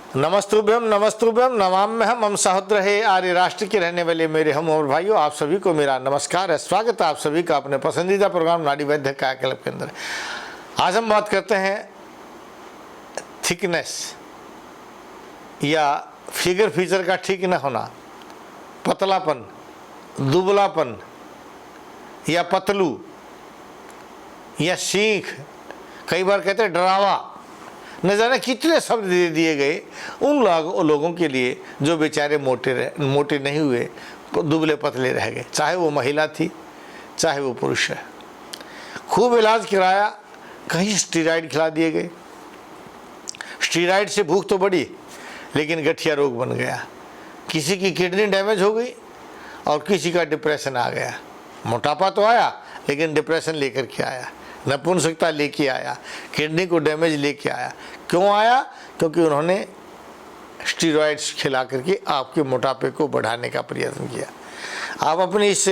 नमस्तुभ्यम नमस्तुभ्यम नमाम्यहम् हम सहोदर आर्य राष्ट्र के रहने वाले मेरे हम और भाइयों, आप सभी को मेरा नमस्कार है। स्वागत है आप सभी का अपने पसंदीदा प्रोग्राम नाड़ी वैद्य कायाकल्प के अंदर। आज हम बात करते हैं थिकनेस या फिगर फीचर का ठीक न होना, पतलापन, दुबलापन या पतलू या सीख, कई बार कहते हैं डरावा, न जाने कितने शब्द दे दिए गए उन लोगों के लिए जो बेचारे मोटे नहीं हुए, दुबले पतले रह गए, चाहे वो महिला थी चाहे वो पुरुष है। खूब इलाज कराया, कहीं स्टीरॉयड खिला दिए गए। स्टीरॉयड से भूख तो बढ़ी लेकिन गठिया रोग बन गया। किसी की किडनी डैमेज हो गई और किसी का डिप्रेशन आ गया। मोटापा तो आया लेकिन डिप्रेशन लेकर के आया, नपुंसकता लेके आया, किडनी को डैमेज लेके आया। क्यों आया? क्योंकि उन्होंने स्टीरॉयड्स खिला करके आपके मोटापे को बढ़ाने का प्रयत्न किया। आप अपने इस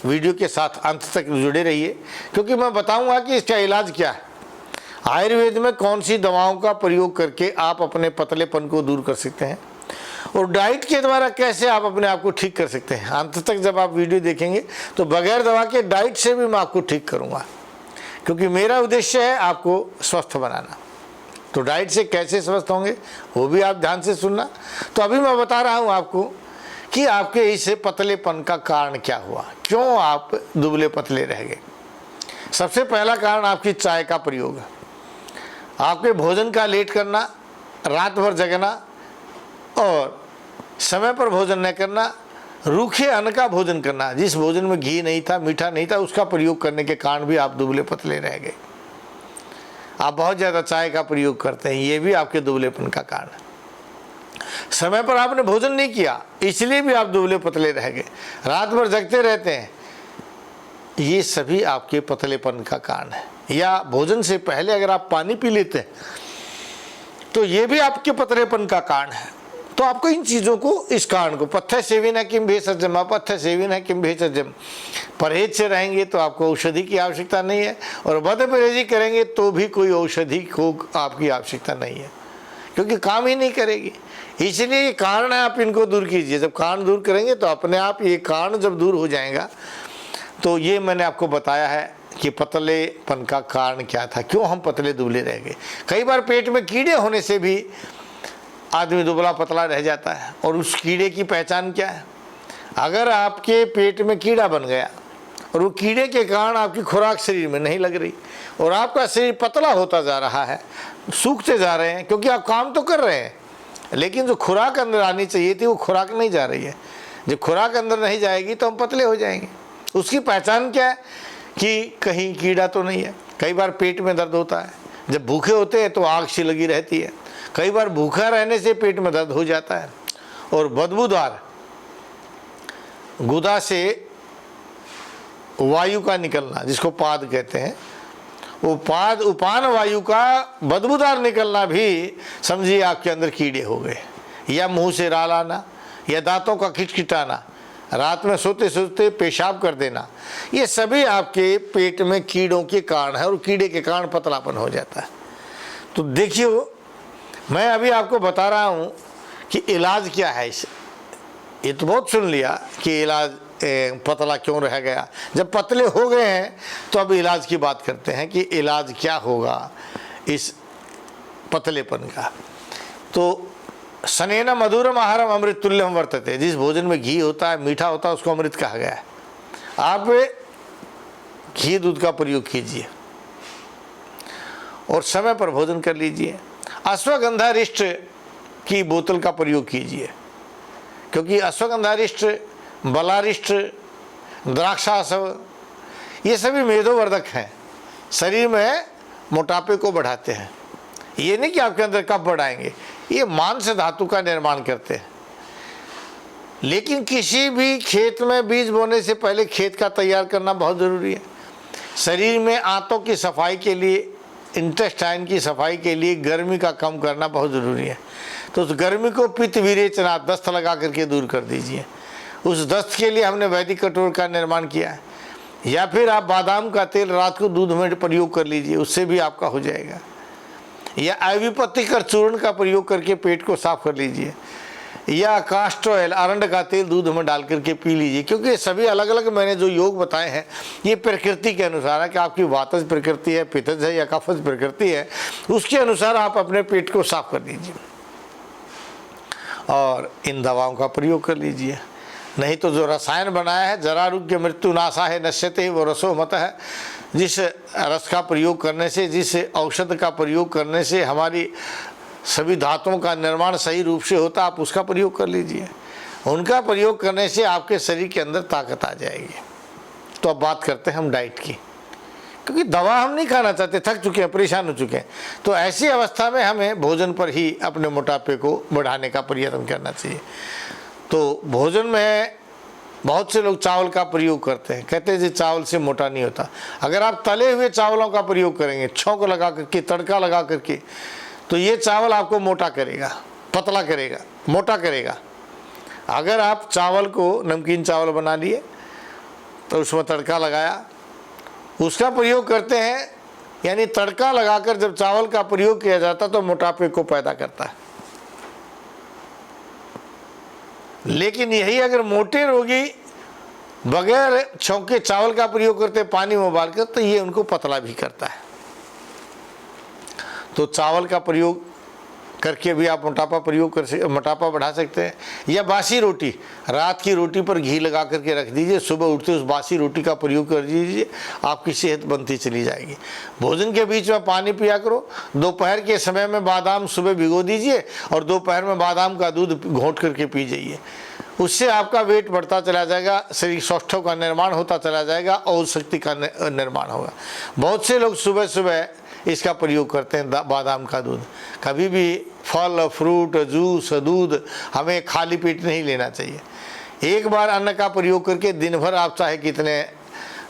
वीडियो के साथ अंत तक जुड़े रहिए, क्योंकि मैं बताऊंगा कि इसका इलाज क्या है। आयुर्वेद में कौन सी दवाओं का प्रयोग करके आप अपने पतलेपन को दूर कर सकते हैं और डाइट के द्वारा कैसे आप अपने आप को ठीक कर सकते हैं। अंत तक जब आप वीडियो देखेंगे तो बगैर दवा के डाइट से भी मैं आपको ठीक करूंगा, क्योंकि मेरा उद्देश्य है आपको स्वस्थ बनाना। तो डाइट से कैसे स्वस्थ होंगे वो भी आप ध्यान से सुनना। तो अभी मैं बता रहा हूँ आपको कि आपके इस पतलेपन का कारण क्या हुआ, क्यों आप दुबले पतले रह गए। सबसे पहला कारण आपकी चाय का प्रयोग है। आपके भोजन का लेट करना, रात भर जगना और समय पर भोजन न करना, रूखे अन्न का भोजन करना, जिस भोजन में घी नहीं था, मीठा नहीं था, उसका प्रयोग करने के कारण भी आप दुबले पतले रह गए। आप बहुत ज़्यादा चाय का प्रयोग करते हैं, ये भी आपके दुबलेपन का कारण है। समय पर आपने भोजन नहीं किया, इसलिए भी आप दुबले पतले रह गए। रात भर जगते रहते हैं, ये सभी आपके पतलेपन का कारण है। या भोजन से पहले अगर आप पानी पी लेते हैं तो ये भी आपके पतलेपन का कारण है। तो आपको इन चीज़ों को, इस कारण को, पथ्य सेवन है किम भेषजम, अपथ्य सेवन है किम भेषजम, परहेज से रहेंगे तो आपको औषधि की आवश्यकता नहीं है, और बद परहेजी करेंगे तो भी कोई औषधि को आपकी आवश्यकता नहीं है, क्योंकि काम ही नहीं करेगी। इसलिए ये कारण है, आप इनको दूर कीजिए। जब कारण दूर करेंगे तो अपने आप ये कारण जब दूर हो जाएगा, तो ये मैंने आपको बताया है कि पतलेपन का कारण क्या था, क्यों हम पतले दुबले रह गए। कई बार पेट में कीड़े होने से भी आदमी दुबला पतला रह जाता है। और उस कीड़े की पहचान क्या है? अगर आपके पेट में कीड़ा बन गया और वो कीड़े के कारण आपकी खुराक शरीर में नहीं लग रही और आपका शरीर पतला होता जा रहा है, सूखते जा रहे हैं, क्योंकि आप काम तो कर रहे हैं लेकिन जो खुराक अंदर आनी चाहिए थी वो खुराक नहीं जा रही है। जब खुराक अंदर नहीं जाएगी तो हम पतले हो जाएंगे। उसकी पहचान क्या है कि कहीं कीड़ा तो नहीं है। कई बार पेट में दर्द होता है, जब भूखे होते हैं तो आग सी लगी रहती है। कई बार भूखा रहने से पेट में दर्द हो जाता है। और बदबूदार गुदा से वायु का निकलना, जिसको पाद कहते हैं, वो पाद उपान वायु का बदबूदार निकलना भी समझिए आपके अंदर कीड़े हो गए। या मुंह से राल आना, या दांतों का खिटखिटाना, रात में सोते सोते पेशाब कर देना, ये सभी आपके पेट में कीड़ों के कारण है और कीड़े के कारण पतलापन हो जाता है। तो देखिए, मैं अभी आपको बता रहा हूँ कि इलाज क्या है इसे। ये तो बहुत सुन लिया कि इलाज पतला क्यों रह गया। जब पतले हो गए हैं तो अब इलाज की बात करते हैं कि इलाज क्या होगा इस पतलेपन का। तो सनेन मधुरम आहारम अमृत तुल्यम वर्तते, जिस भोजन में घी होता है, मीठा होता है, उसको अमृत कहा गया है। आप घी दूध का प्रयोग कीजिए और समय पर भोजन कर लीजिए। अश्वगंधारिष्ट की बोतल का प्रयोग कीजिए, क्योंकि अश्वगंधारिष्ट, बलारिष्ट, द्राक्षासव, ये सभी मेदोवर्धक हैं, शरीर में मोटापे को बढ़ाते हैं। ये नहीं कि आपके अंदर कब बढ़ाएंगे, ये मांस धातु का निर्माण करते हैं। लेकिन किसी भी खेत में बीज बोने से पहले खेत का तैयार करना बहुत ज़रूरी है। शरीर में आंतों की सफाई के लिए, इंटेस्टाइन की सफाई के लिए गर्मी का कम करना बहुत ज़रूरी है। तो उस गर्मी को पित्त विरेचना, दस्त लगा करके दूर कर दीजिए। उस दस्त के लिए हमने वैदिक कटोर का निर्माण किया है। या फिर आप बादाम का तेल रात को दूध में प्रयोग कर लीजिए, उससे भी आपका हो जाएगा। या आयुर्वेदिक कर चूर्ण का प्रयोग करके पेट को साफ कर लीजिए, या कास्टर ऑयल अरंड का तेल दूध में डाल करके पी लीजिए। क्योंकि ये सभी अलग अलग मैंने जो योग बताए हैं ये प्रकृति के अनुसार है कि आपकी वातज प्रकृति है, पित्तज है या कफज प्रकृति है, उसके अनुसार आप अपने पेट को साफ कर लीजिए और इन दवाओं का प्रयोग कर लीजिए। नहीं तो जो रसायन बनाया है जरारोग्य मृत्यु नाशा है नश्यते वो रसो मत है, जिस रस का प्रयोग करने से, जिस औषध का प्रयोग करने से हमारी सभी धातुओं का निर्माण सही रूप से होता, आप उसका प्रयोग कर लीजिए। उनका प्रयोग करने से आपके शरीर के अंदर ताकत आ जाएगी। तो अब बात करते हैं हम डाइट की, क्योंकि दवा हम नहीं खाना चाहते, थक चुके हैं, परेशान हो चुके हैं। तो ऐसी अवस्था में हमें भोजन पर ही अपने मोटापे को बढ़ाने का प्रयत्न करना चाहिए। तो भोजन में बहुत से लोग चावल का प्रयोग करते हैं, कहते हैं जी चावल से मोटा नहीं होता। अगर आप तले हुए चावलों का प्रयोग करेंगे, छौंक लगा करके, तड़का लगा करके, तो ये चावल आपको मोटा करेगा, पतला करेगा, मोटा करेगा। अगर आप चावल को नमकीन चावल बना लिए तो उसमें तड़का लगाया, उसका प्रयोग करते हैं, यानी तड़का लगाकर जब चावल का प्रयोग किया जाता तो मोटापे को पैदा करता है। लेकिन यही अगर मोटे रोगी बगैर छौंके चावल का प्रयोग करते पानी में उबालकर, तो ये उनको पतला भी करता है। तो चावल का प्रयोग करके भी आप मोटापा बढ़ा सकते हैं। या बासी रोटी, रात की रोटी पर घी लगा करके रख दीजिए, सुबह उठते उस बासी रोटी का प्रयोग कर दीजिए, आपकी सेहत बनती चली जाएगी। भोजन के बीच में पानी पिया करो। दोपहर के समय में बादाम सुबह भिगो दीजिए और दोपहर में बादाम का दूध घोंट करके पी जाइए। उससे आपका वेट बढ़ता चला जाएगा, शरीर सौष्ठव का निर्माण होता चला जाएगा और शक्ति का निर्माण होगा। बहुत से लोग सुबह सुबह इसका प्रयोग करते हैं, बादाम का दूध। कभी भी फल, फ्रूट, जूस, दूध हमें खाली पेट नहीं लेना चाहिए। एक बार अन्न का प्रयोग करके दिन भर आप चाहे कितने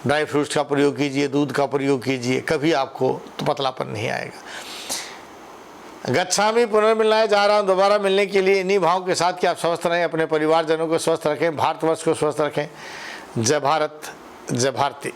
ड्राई फ्रूट्स का प्रयोग कीजिए, दूध का प्रयोग कीजिए, कभी आपको तो पतलापन नहीं आएगा। गच्छामि पुनर्मिलनाय जा रहा हूँ दोबारा मिलने के लिए, इन्हीं भाव के साथ कि आप स्वस्थ रहें, अपने परिवारजनों को स्वस्थ रखें, भारतवर्ष को स्वस्थ रखें। जय भारत, जय भारती।